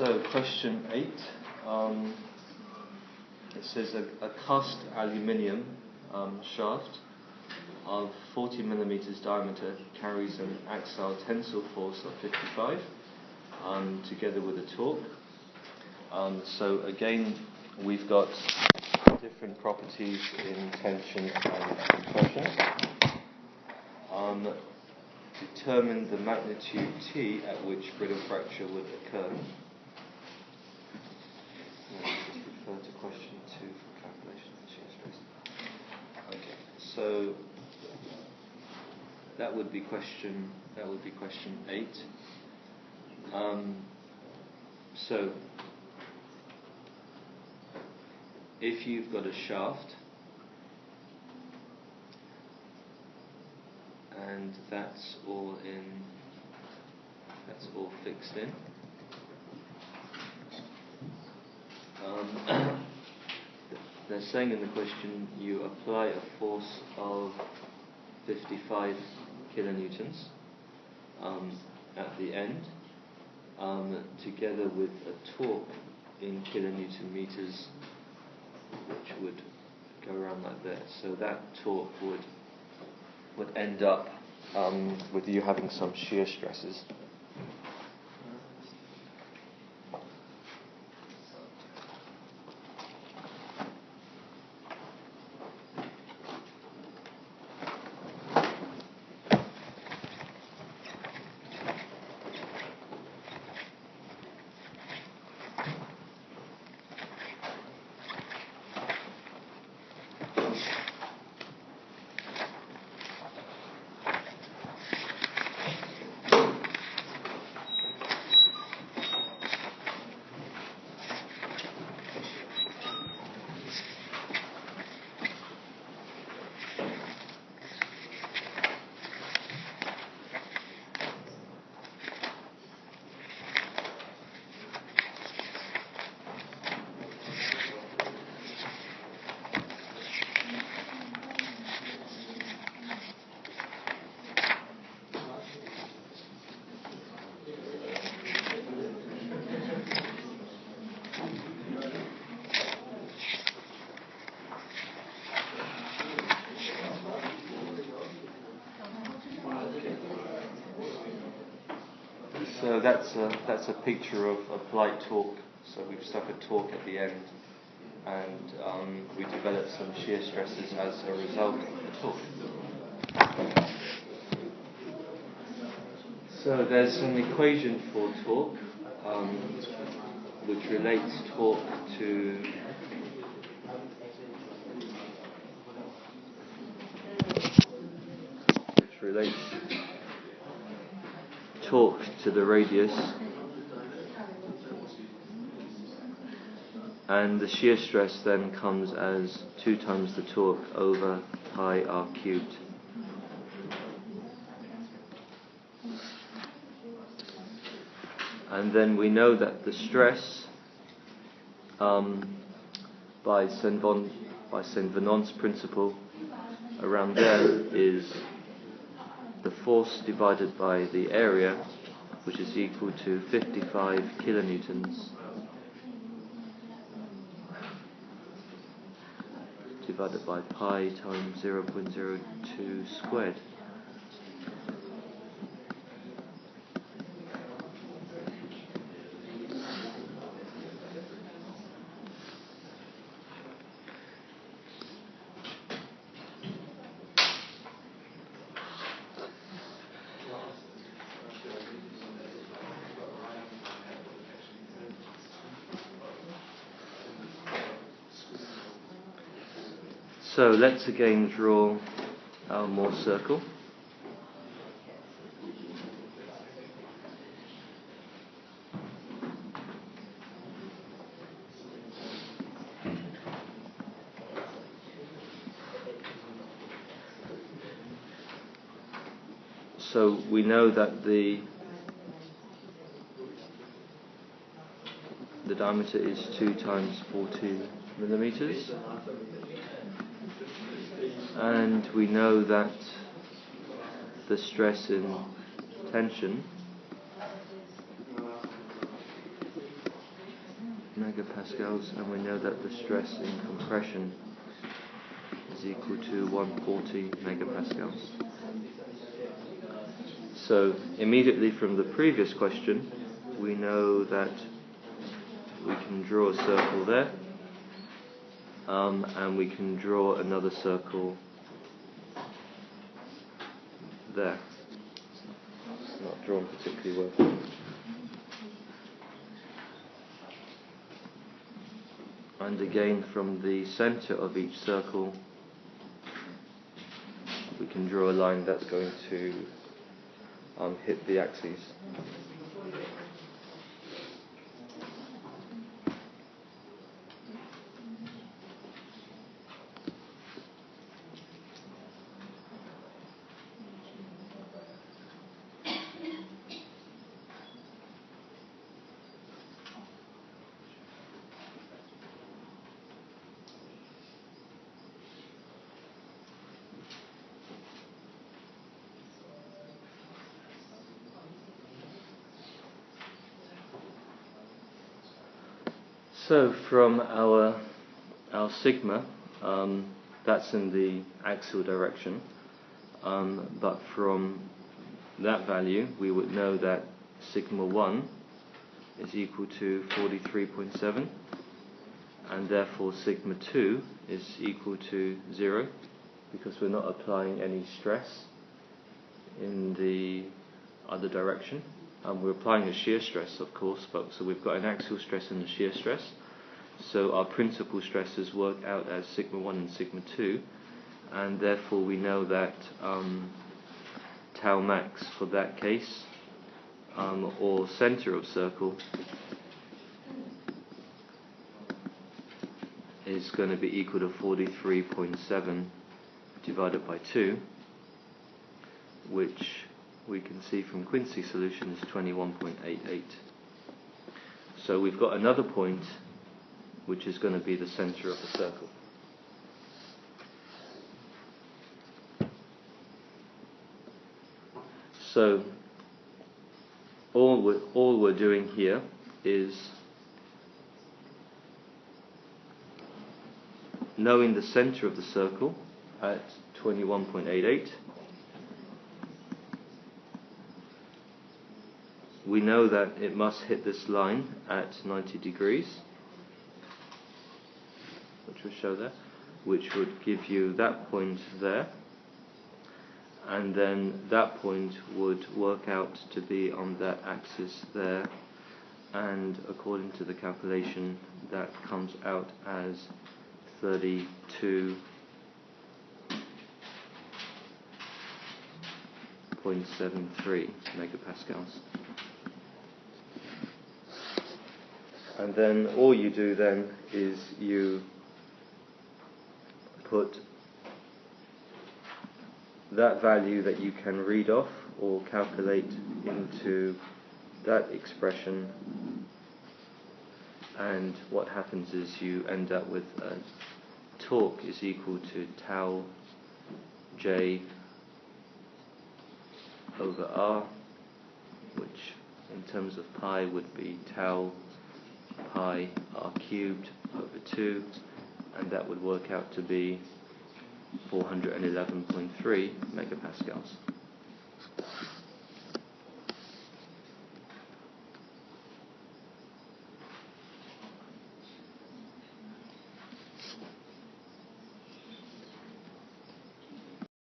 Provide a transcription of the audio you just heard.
So, question 8. It says a cast aluminium shaft of 40 millimeters diameter carries an axial tensile force of 55 together with a torque. So again, we've got different properties in tension and compression. Determine the magnitude T at which brittle fracture would occur. Just refer to question 2 for calculation of shear stress. Okay, so that would be question 8. So if you've got a shaft and that's all fixed in, they're saying in the question you apply a force of 55 kilonewtons at the end, together with a torque in kilonewton meters, which would go around like that. So that torque would end up with you having some shear stresses. So that's a picture of applied torque. So we've stuck a torque at the end, and we developed some shear stresses as a result of the torque. So there's an equation for torque, which relates torque to the radius, and the shear stress then comes as 2 times the torque over pi r cubed. And then we know that the stress by Saint-Venant's principle around there is the force divided by the area, which is equal to 55 kilonewtons divided by pi times 0.02 squared. So let's again draw our Mohr circle. So we know that the diameter is 2 times 40 millimeters. And we know that the stress in tension megapascals, and we know that the stress in compression is equal to 140 megapascals. So immediately from the previous question, we know that we can draw a circle there, and we can draw another circle there. It's not drawn particularly well. And again, from the center of each circle, we can draw a line that's going to hit the axes. So from our sigma, that's in the axial direction, but from that value we would know that sigma 1 is equal to 43.7, and therefore sigma 2 is equal to 0, because we're not applying any stress in the other direction. We're applying a shear stress, of course, but so we've got an axial stress and a shear stress. So our principal stresses work out as sigma 1 and sigma 2, and therefore we know that tau max for that case, or center of circle, is going to be equal to 43.7 divided by 2, which we can see from Quincy solution is 21.88. So we've got another point which is going to be the center of the circle. So all we're doing here is knowing the center of the circle at 21.88. We know that it must hit this line at 90 degrees, which will show there, which would give you that point there, and then that point would work out to be on that axis there, and according to the calculation that comes out as 32.73 megapascals. And then all you do then is you put that value that you can read off or calculate into that expression, and what happens is you end up with torque is equal to tau J over R, which in terms of pi would be tau pi R cubed over 2, and that would work out to be 411.3 megapascals.